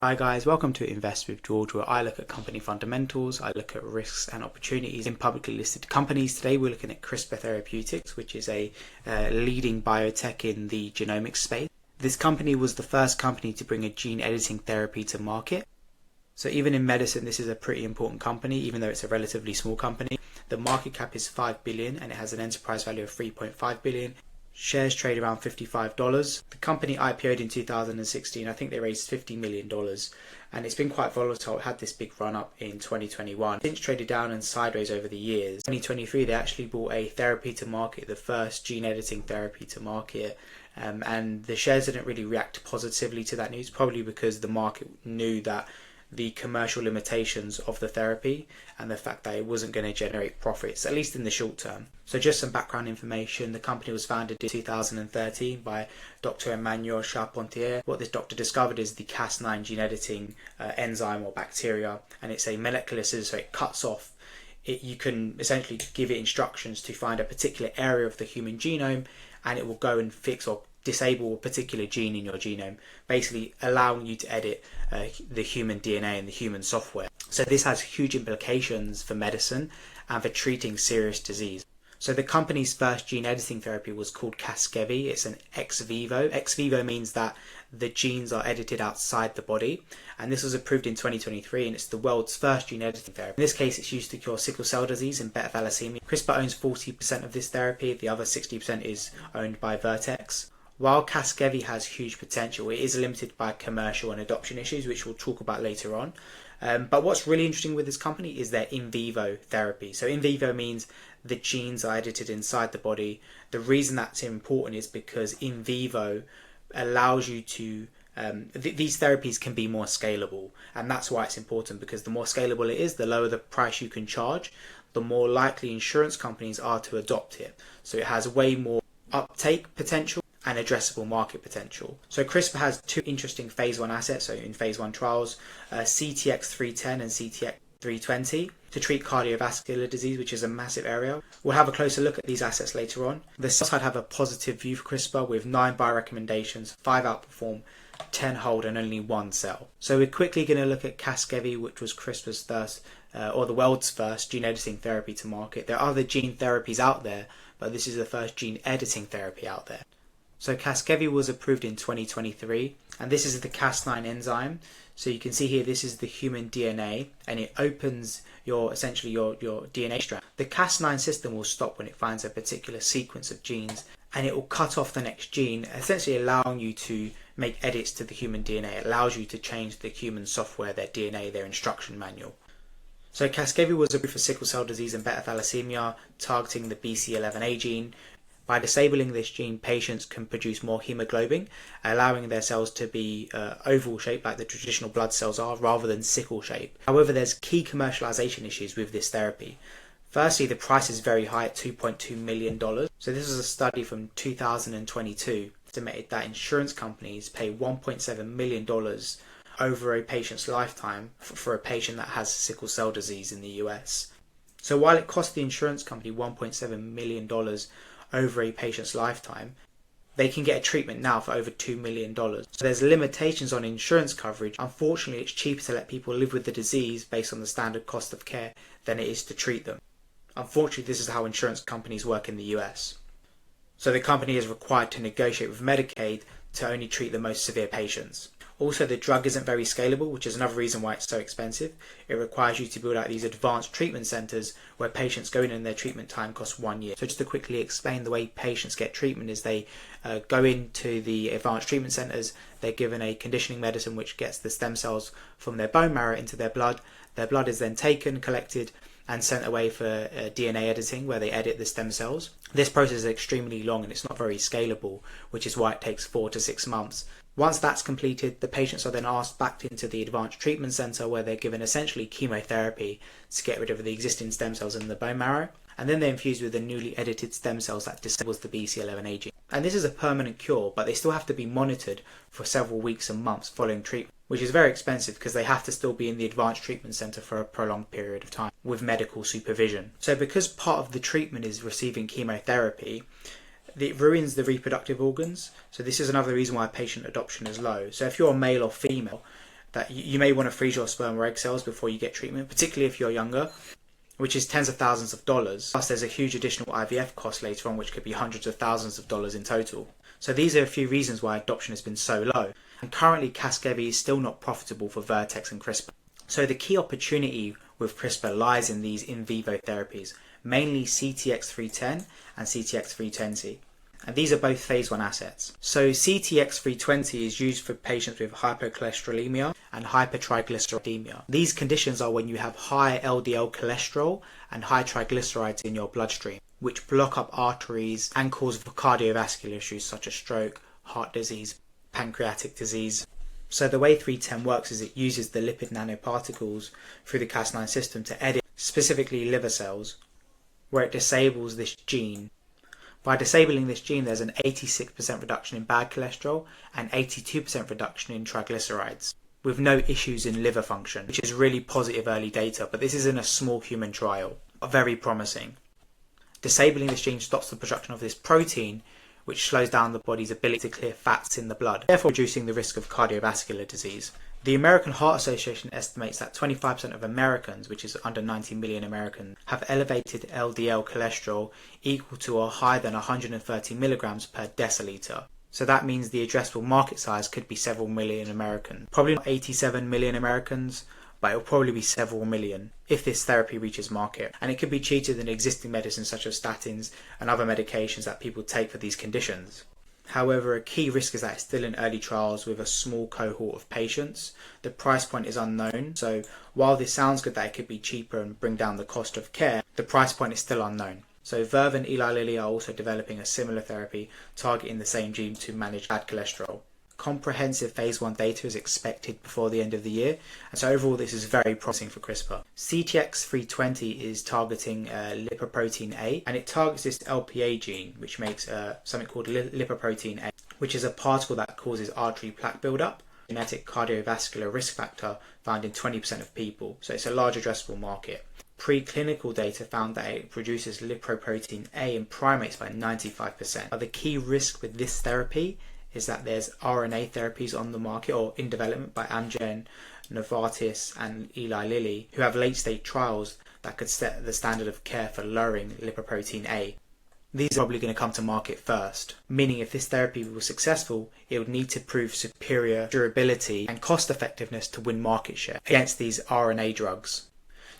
Hi guys, welcome to Invest with George, where I look at company fundamentals, I look at risks and opportunities in publicly listed companies. Today we're looking at CRISPR Therapeutics, which is a leading biotech in the genomics space. This company was the first company to bring a gene editing therapy to market. So even in medicine, this is a pretty important company, even though it's a relatively small company. The market cap is $5 billion and it has an enterprise value of $3.5 billion. Shares trade around $55. The company IPO'd in 2016. I think they raised $50 million. And it's been quite volatile. It had this big run up in 2021. Since traded down and sideways over the years. 2023, they actually brought a therapy to market, the first gene editing therapy to market. And the shares didn't really react positively to that news, probably because the market knew that the commercial limitations of the therapy and the fact that it wasn't going to generate profits, at least in the short term. So just some background information. The company was founded in 2013 by Dr. Emmanuel Charpentier. What this doctor discovered is the Cas9 gene editing enzyme or bacteria, and it's a molecular scissors, so it cuts off. You can essentially give it instructions to find a particular area of the human genome, and it will go and fix or disable a particular gene in your genome, basically allowing you to edit the human DNA and the human software. So this has huge implications for medicine and for treating serious disease. So the company's first gene editing therapy was called Casgevy. It's an ex vivo. Ex vivo means that the genes are edited outside the body, and this was approved in 2023, and it's the world's first gene editing therapy. In this case, it's used to cure sickle cell disease and beta thalassemia. CRISPR owns 40% of this therapy. The other 60% is owned by Vertex. While Casgevy has huge potential, it is limited by commercial and adoption issues, which we'll talk about later on. But what's really interesting with this company is their in vivo therapy. So in vivo means the genes are edited inside the body. The reason that's important is because in vivo allows you to these therapies can be more scalable, and that's why it's important, because the more scalable it is, the lower the price you can charge, the more likely insurance companies are to adopt it. So it has way more uptake potential and addressable market potential. So CRISPR has two interesting phase 1 assets, so in phase 1 trials, CTX-310 and CTX-320 to treat cardiovascular disease, which is a massive area. We'll have a closer look at these assets later on. The sell side have a positive view for CRISPR with 9 buy recommendations, 5 outperform, 10 hold and only 1 sell. So we're quickly going to look at Casgevy, which was CRISPR's first or the world's first gene editing therapy to market. There are other gene therapies out there, but this is the first gene editing therapy out there. So Casgevy was approved in 2023, and this is the Cas9 enzyme. So you can see here, this is the human DNA, and it opens essentially your DNA strand. The Cas9 system will stop when it finds a particular sequence of genes, and it will cut off the next gene, essentially allowing you to make edits to the human DNA. It allows you to change the human software, their DNA, their instruction manual. So Casgevy was approved for sickle cell disease and beta thalassemia, targeting the BCL11A gene. By disabling this gene, patients can produce more hemoglobin, allowing their cells to be oval shaped like the traditional blood cells are, rather than sickle shape. However, there's key commercialization issues with this therapy. Firstly, the price is very high at $2.2 million. So this was a study from 2022, estimated that insurance companies pay $1.7 million over a patient's lifetime for a patient that has sickle cell disease in the US. So while it cost the insurance company $1.7 million over a patient's lifetime, they can get a treatment now for over $2 million. So there's limitations on insurance coverage. Unfortunately, it's cheaper to let people live with the disease based on the standard cost of care than it is to treat them. Unfortunately, this is how insurance companies work in the US. So the company is required to negotiate with Medicaid to only treat the most severe patients. Also, the drug isn't very scalable, which is another reason why it's so expensive. It requires you to build out these advanced treatment centres where patients go in and their treatment time costs 1 year. So just to quickly explain the way patients get treatment is they go into the advanced treatment centres, they're given a conditioning medicine which gets the stem cells from their bone marrow into their blood. Their blood is then taken, collected and sent away for DNA editing, where they edit the stem cells. This process is extremely long and it's not very scalable, which is why it takes 4 to 6 months. Once that's completed, the patients are then asked back into the advanced treatment centre, where they're given essentially chemotherapy to get rid of the existing stem cells in the bone marrow, and then they're infused with the newly edited stem cells that disables the BCL11A gene. And this is a permanent cure, but they still have to be monitored for several weeks and months following treatment, which is very expensive because they have to still be in the advanced treatment centre for a prolonged period of time with medical supervision. So because part of the treatment is receiving chemotherapy, it ruins the reproductive organs. So this is another reason why patient adoption is low. So if you're a male or female, that you may want to freeze your sperm or egg cells before you get treatment, particularly if you're younger, which is tens of thousands of dollars. Plus there's a huge additional IVF cost later on, which could be hundreds of thousands of dollars in total. So these are a few reasons why adoption has been so low. And currently Casgevy is still not profitable for Vertex and CRISPR. So the key opportunity with CRISPR lies in these in vivo therapies, mainly CTX-310 and CTX-320. And these are both phase 1 assets. So CTX-320 is used for patients with hypercholesterolemia and hypertriglyceridemia. These conditions are when you have high LDL cholesterol and high triglycerides in your bloodstream, which block up arteries and cause cardiovascular issues such as stroke, heart disease, pancreatic disease. So the way 310 works is it uses the lipid nanoparticles through the Cas9 system to edit specifically liver cells, where it disables this gene. By disabling this gene, there's an 86% reduction in bad cholesterol and 82% reduction in triglycerides, with no issues in liver function, which is really positive early data, but this is in a small human trial. Very promising. Disabling this gene stops the production of this protein, which slows down the body's ability to clear fats in the blood, therefore reducing the risk of cardiovascular disease. The American Heart Association estimates that 25% of Americans, which is under 90 million Americans, have elevated LDL cholesterol equal to or higher than 130 milligrams per deciliter. So that means the addressable market size could be several million Americans. Probably not 87 million Americans, but it'll probably be several million if this therapy reaches market. And it could be cheaper than existing medicines such as statins and other medications that people take for these conditions. However, a key risk is that it's still in early trials with a small cohort of patients. The price point is unknown, so while this sounds good that it could be cheaper and bring down the cost of care, the price point is still unknown. So Verve and Eli Lilly are also developing a similar therapy targeting the same gene to manage bad cholesterol. Comprehensive phase 1 data is expected before the end of the year, and so overall this is very promising for CRISPR. CTX-320 is targeting lipoprotein A, and it targets this LPA gene, which makes something called lipoprotein A, which is a particle that causes artery plaque buildup, a genetic cardiovascular risk factor found in 20% of people, so it's a large addressable market. Preclinical data found that it produces lipoprotein A in primates by 95%. But the key risk with this therapy is that there's RNA therapies on the market or in development by Amgen, Novartis and Eli Lilly, who have late-stage trials that could set the standard of care for lowering lipoprotein A. These are probably going to come to market first, meaning if this therapy was successful, it would need to prove superior durability and cost effectiveness to win market share against these RNA drugs.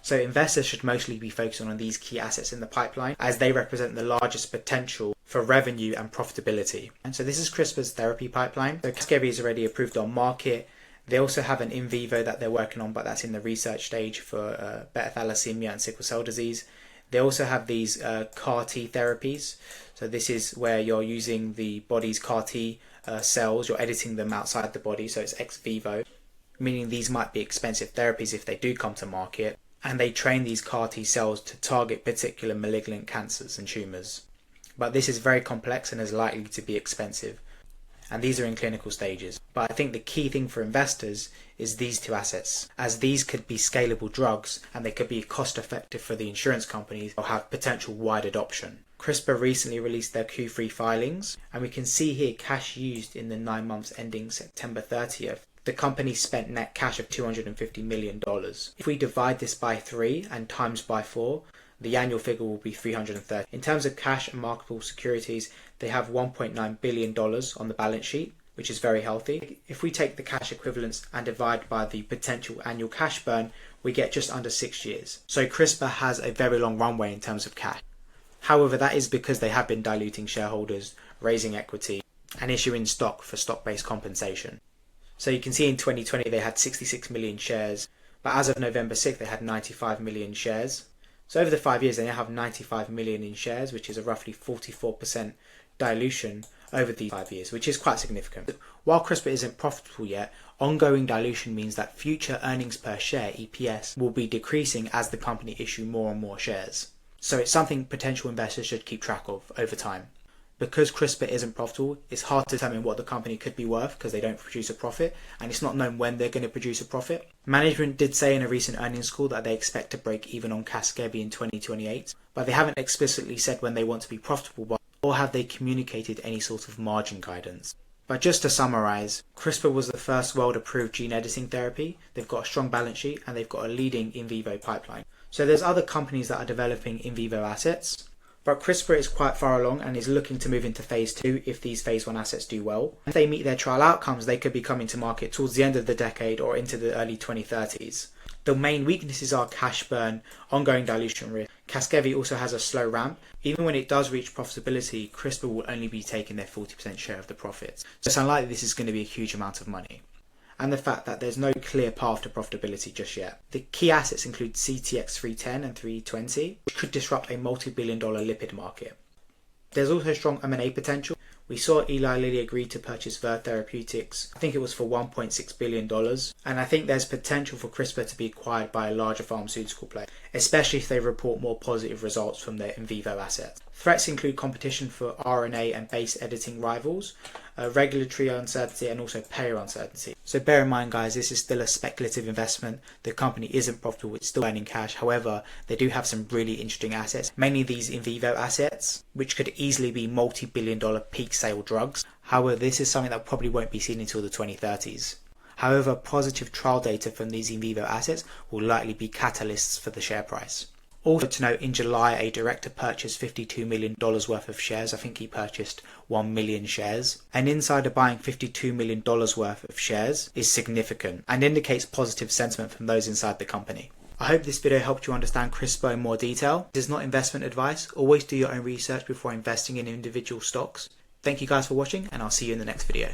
So investors should mostly be focusing on these key assets in the pipeline as they represent the largest potential for revenue and profitability. And so this is CRISPR's therapy pipeline. So Casgevy is already approved on market. They also have an in vivo that they're working on, but that's in the research stage for beta thalassemia and sickle cell disease. They also have these CAR T therapies. So this is where you're using the body's CAR T cells, you're editing them outside the body, so it's ex vivo, meaning these might be expensive therapies if they do come to market. And they train these CAR T cells to target particular malignant cancers and tumours. But this is very complex and is likely to be expensive. And these are in clinical stages. But I think the key thing for investors is these two assets, as these could be scalable drugs and they could be cost effective for the insurance companies or have potential wide adoption. CRISPR recently released their Q3 filings, and we can see here cash used in the 9 months ending September 30th. The company spent net cash of $250 million. If we divide this by 3 and times by 4, the annual figure will be 330. In terms of cash and marketable securities, they have $1.9 billion on the balance sheet, which is very healthy. If we take the cash equivalents and divide by the potential annual cash burn, we get just under 6 years. So CRISPR has a very long runway in terms of cash. However, that is because they have been diluting shareholders, raising equity, and issuing stock for stock-based compensation. So you can see in 2020 they had 66 million shares, but as of November 6th they had 95 million shares. So over the 5 years they now have 95 million in shares, which is a roughly 44% dilution over the 5 years, which is quite significant. While CRISPR isn't profitable yet, ongoing dilution means that future earnings per share, EPS, will be decreasing as the company issue more and more shares. So it's something potential investors should keep track of over time. Because CRISPR isn't profitable, it's hard to determine what the company could be worth because they don't produce a profit, and it's not known when they're going to produce a profit. Management did say in a recent earnings call that they expect to break even on Casgevy in 2028, but they haven't explicitly said when they want to be profitable, or have they communicated any sort of margin guidance. But just to summarise, CRISPR was the first world-approved gene editing therapy. They've got a strong balance sheet and they've got a leading in vivo pipeline. So there's other companies that are developing in vivo assets, but CRISPR is quite far along and is looking to move into phase 2 if these phase 1 assets do well. If they meet their trial outcomes, they could be coming to market towards the end of the decade or into the early 2030s. The main weaknesses are cash burn, ongoing dilution risk. Casgevy also has a slow ramp. Even when it does reach profitability, CRISPR will only be taking their 40% share of the profits. So it's unlikely this is going to be a huge amount of money. And the fact that there's no clear path to profitability just yet. The key assets include CTX-310 and 320, which could disrupt a multi-billion-dollar lipid market. There's also strong M&A potential. We saw Eli Lilly agree to purchase CRISPR Therapeutics. I think it was for $1.6 billion. And I think there's potential for CRISPR to be acquired by a larger pharmaceutical player, especially if they report more positive results from their in vivo assets. Threats include competition for RNA and base editing rivals, regulatory uncertainty, and also payer uncertainty. So bear in mind, guys, this is still a speculative investment. The company isn't profitable, it's still earning cash. However, they do have some really interesting assets, mainly these in vivo assets, which could easily be multi-billion-dollar peak sale drugs. However, this is something that probably won't be seen until the 2030s. However, positive trial data from these in vivo assets will likely be catalysts for the share price. Also to note, in July, a director purchased $52 million worth of shares. I think he purchased 1 million shares. An insider buying $52 million worth of shares is significant and indicates positive sentiment from those inside the company. I hope this video helped you understand CRISPR in more detail. This is not investment advice. Always do your own research before investing in individual stocks. Thank you guys for watching, and I'll see you in the next video.